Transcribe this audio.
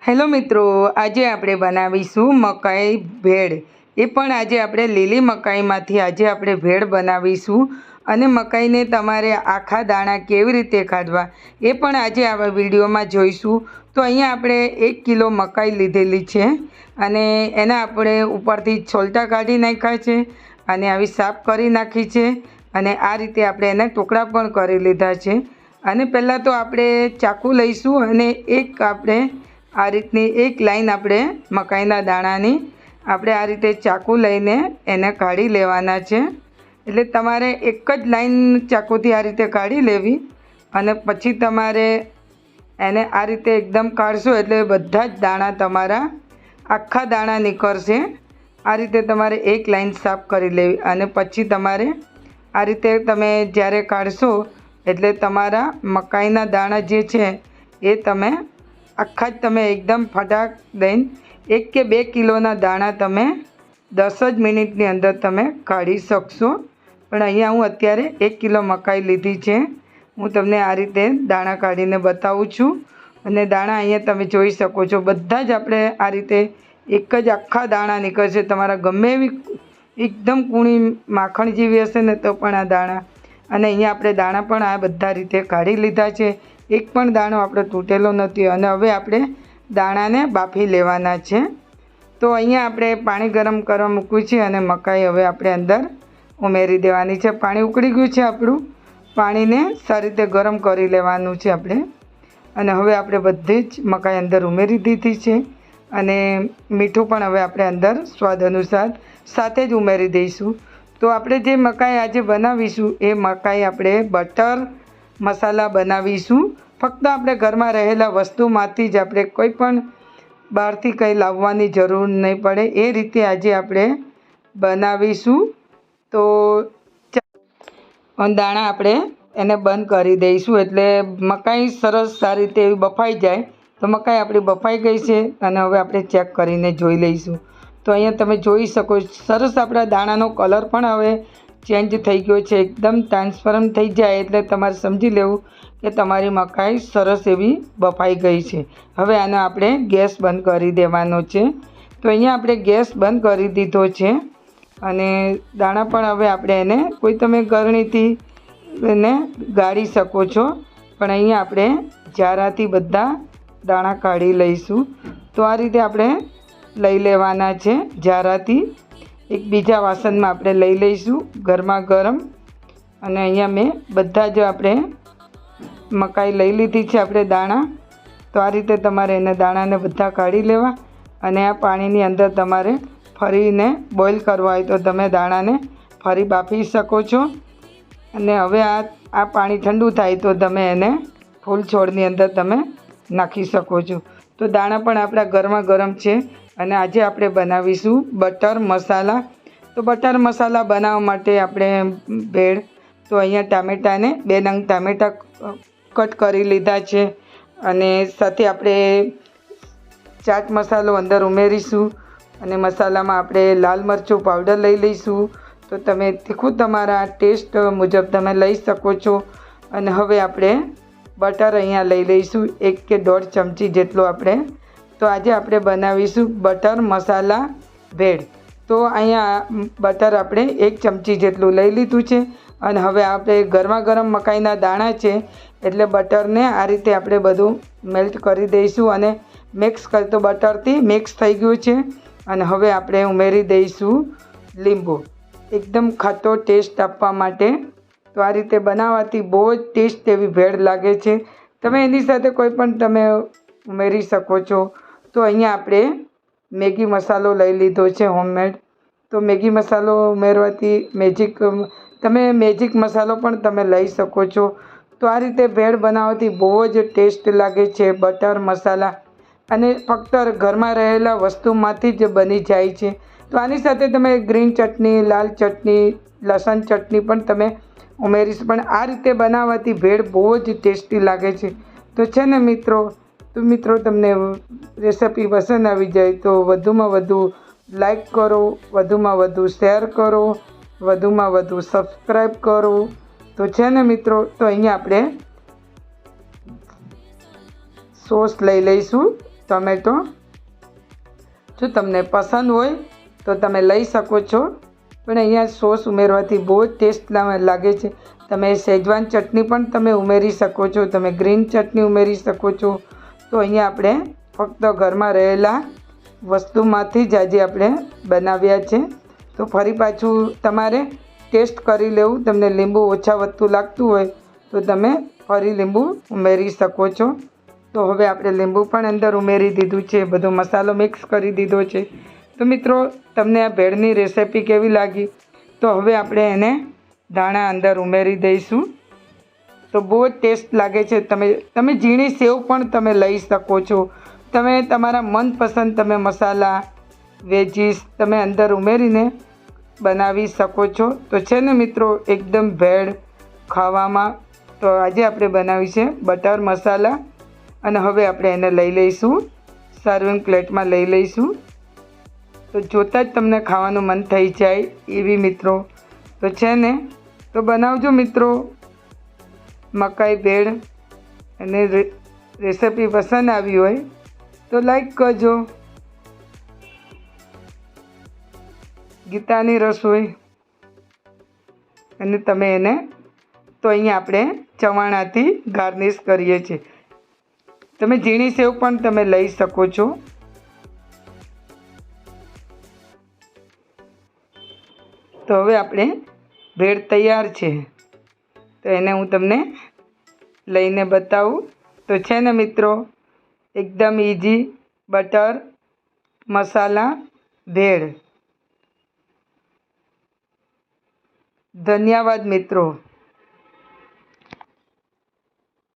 Hello મિત્રો, આજે આપણે બનાવીશું મકાઈ ભેળ। એ પણ આજે આપણે લીલી મકાઈમાંથી આજે આપણે ભેળ બનાવીશું અને મકાઈને તમારે આખા દાણા કેવી રીતે કાઢવા એ પણ આજે આ વિડીયોમાં જોઈશું। તો અહીંયા આપણે 1 કિલો મકાઈ લીધેલી છે અને એના આપણે ઉપરથી છોલટા કાઢી નાખ્યા છે અને આવી સાફ કરી નાખી છે અને આ રીતે આપણે એના ટુકડા પણ કરી લીધા છે। અને પહેલાં તો આપણે ચાકુ લઈશું અને આપણે આ રીતની એક લાઈન આપણે મકાઈના દાણાની આપણે આ રીતે ચાકુ લઈને એને કાઢી લેવાના છે। એટલે તમારે એક જ લાઈન ચાકુથી આ રીતે કાઢી લેવી અને પછી તમારે એને આ રીતે એકદમ કાઢશો એટલે બધા જ દાણા તમારા આખા દાણા નીકળશે। આ રીતે તમારે એક લાઈન સાફ કરી લેવી અને પછી તમારે આ રીતે તમે જ્યારે કાઢશો એટલે તમારા મકાઈના દાણા જે છે એ તમે આખા જ તમે એકદમ ફટાક દઈને 1 કે 2 કિલોના દાણા તમે 10 જ મિનિટની અંદર તમે કાઢી શકશો। પણ અહીંયા હું અત્યારે 1 કિલો મકાઈ લીધી છે, હું તમને આ રીતે દાણા કાઢીને બતાવું છું અને દાણા અહીંયા તમે જોઈ શકો છો બધા જ આપણે આ રીતે એક જ આખા દાણા નીકળશે। તમારા ગમે એવી એકદમ કૂણી માખણ જેવી હશે ને તો પણ આ દાણા અને અહીંયા આપણે દાણા પણ આ બધા રીતે કાઢી લીધા છે, એક પણ દાણો આપણો તૂટેલો નથી। અને હવે આપણે દાણાને બાફી લેવાના છે। તો અહીંયા આપણે પાણી ગરમ કરવા મૂક્યું છે અને મકાઈ હવે આપણે અંદર ઉમેરી દેવાની છે। પાણી ઉકળી ગયું છે આપણું, પાણીને સારી રીતે ગરમ કરી લેવાનું છે આપણે અને હવે આપણે બધી જ મકાઈ અંદર ઉમેરી દીધી છે અને મીઠું પણ હવે આપણે અંદર સ્વાદ અનુસાર સાથે જ ઉમેરી દઈશું। તો આપણે જે મકાઈ આજે બનાવીશું એ મકાઈ આપણે બટર મસાલા બનાવીશું। ફક્ત આપણે ઘરમાં રહેલા વસ્તુમાંથી જ આપણે કોઈ પણ બહારથી કંઈ લાવવાની જરૂર નહીં પડે એ રીતે આજે આપણે બનાવીશું। તો દાણા આપણે એને બંધ કરી દઈશું એટલે મકાઈ સરસ સારી રીતે એવી બફાઈ જાય। તો મકાઈ આપણી બફાઈ ગઈ છે અને હવે આપણે ચેક કરીને જોઈ લઈશું। તો અહીંયા તમે જોઈ શકો સરસ આપણા દાણાનો કલર પણ હવે ચેન્જ થઈ ગયો છે, એકદમ ટ્રાન્સપરન્ટ થઈ જાય એટલે તમારે સમજી લેવું કે તમારી મકાઈ સરસ એવી બફાઈ ગઈ છે। હવે આનો આપણે ગેસ બંધ કરી દેવાનો છે। તો અહીંયા આપણે ગેસ બંધ કરી દીધો છે અને દાણા પણ હવે આપણે એને કોઈ તમે ગરણીથી એને ગાળી શકો છો, પણ અહીંયા આપણે જારાથી બધા દાણા કાઢી લઈશું। તો આ રીતે આપણે લઈ લેવાના છે જારાથી, એક બીજા વાસણમાં આપણે લઈ લઈશું ગરમા ગરમ। અને અહીંયા મેં બધા જ આપણે મકાઈ લઈ લીધી છે આપણે દાણા। તો આ રીતે તમારે એને દાણાને બધા કાઢી લેવા અને આ પાણીની અંદર તમારે ફરીને બોઇલ કરવા હોય તો તમે દાણાને ફરી બાફી શકો છો। અને હવે આ પાણી ઠંડુ થાય તો તમે એને ફૂલ છોડની અંદર તમે નાખી શકો છો। તો દાણા પણ આપણા ગરમા ગરમ છે અને આજે આપણે બનાવીશું બટર મસાલા। તો બટર મસાલા બનાવવા માટે આપણે ભેળ, તો અહીંયા ટામેટાને 2 નંગ ટામેટા કટ કરી લીધા છે અને સાથે આપણે ચાટ મસાલો અંદર ઉમેરીશું અને મસાલામાં આપણે લાલ મરચું પાવડર લઈ લઈશું। તો તમે તીખું તમારા ટેસ્ટ મુજબ તમે લઈ શકો છો। અને હવે આપણે બટર અહીંયા લઈ લઈશું 1 કે 1.5 ચમચી જેટલો આપણે। તો આજે આપણે બનાવીશું બટર મસાલા ભેળ। તો અહીંયા બટર આપણે 1 ચમચી જેટલું લઈ લીધું છે અને હવે આપણે ગરમા ગરમ મકાઈના દાણા છે એટલે બટરને આ રીતે આપણે બધું મેલ્ટ કરી દઈશું અને મિક્સ કરી, તો બટરથી મિક્સ થઈ ગયું છે। અને હવે આપણે ઉમેરી દઈશું લીંબુ, એકદમ ખાટો ટેસ્ટ આપવા માટે। તો આ રીતે બનાવવાથી બહુ જ ટેસ્ટ એવી ભેળ લાગે છે, તમે એની સાથે કોઈ પણ તમે ઉમેરી શકો છો। તો અહીંયા આપણે મેગી મસાલો લઈ લીધો છે હોમમેડ। તો મેગી મસાલો ઉમેરવાથી મેજિક મસાલો પણ તમે લઈ શકો છો। તો આ રીતે ભેળ બનાવવાથી બહુ જ ટેસ્ટ લાગે છે બટર મસાલા અને ફક્ત ઘરમાં રહેલા વસ્તુમાંથી જ બની જાય છે। તો આની સાથે તમે ગ્રીન ચટણી, લાલ ચટણી, લસણ ચટણી પણ તમે ઉમેરીશ, પણ આ રીતે બનાવવાથી ભેળ બહુ જ ટેસ્ટી લાગે છે। તો છે ને મિત્રો તમને રેસિપી પસંદ આવી જાય તો વધુમાં વધુ લાઈક કરો, વધુમાં વધુ શેર કરો, વધુમાં વધુ સબસ્ક્રાઈબ કરો। તો છે ને મિત્રો, તો અહીંયા આપણે સોસ લઈ લઈશું ટમેટો. જો તમને પસંદ હોય તો તમે લઈ શકો છો, પણ અહીંયા સોસ ઉમેરવાથી બહુ જ ટેસ્ટ લાગે છે. તમે શેજવાન ચટણી પણ તમે ઉમેરી શકો છો, તમે ગ્રીન ચટણી ઉમેરી શકો છો. તો અહીંયા આપણે ફક્ત ઘરમાં રહેલા વસ્તુમાંથી જ આજે આપણે બનાવ્યા છે. તો ફરી પાછું તમારે ટેસ્ટ કરી લેવું. તમને લીંબુ ઓછા વધતું લાગતું હોય તો તમે ફરી લીંબુ ઉમેરી શકો છો. તો હવે આપણે લીંબુ પણ અંદર ઉમેરી દીધું છે, બધો મસાલો મિક્સ કરી દીધો છે. તો મિત્રો, તમને આ ભેળની રેસિપી કેવી લાગી? તો હવે આપણે એને ધાણા અંદર ઉમેરી દઈશું. તો બહુ જ ટેસ્ટ લાગે છે. તમે ઝીણી સેવ પણ તમે લઈ શકો છો. તમે તમારા મનપસંદ તમે મસાલા વેજીસ તમે અંદર ઉમેરીને બનાવી શકો છો. તો છે ને મિત્રો, એકદમ ભેળ ખાવામાં. તો આજે આપણે બનાવી છે બટર મસાલા. અને હવે આપણે એને લઈ લઈશું, સર્વિંગ પ્લેટમાં લઈ લઈશું. તો જોતાં જ તમને ખાવાનું મન થઈ જાય એવી મિત્રો. તો છે ને, તો બનાવજો મિત્રો મકાઈ ભેળ. અને રેસિપી પસંદ આવી હોય તો લાઈક કરજો. ગીતાની રસોઈ. અને તમે એને, તો અહીંયા આપણે ચવાણાથી ગાર્નિશ કરીએ છીએ. તમે ઝીણી સેવ પણ તમે લઈ શકો છો. તો હવે આપણે ભેળ તૈયાર છે. તો એને હું તમને લઈને બતાવું. તો છે ને મિત્રો, એકદમ ઇઝી બટર મસાલા ભેળ. ધન્યવાદ મિત્રો.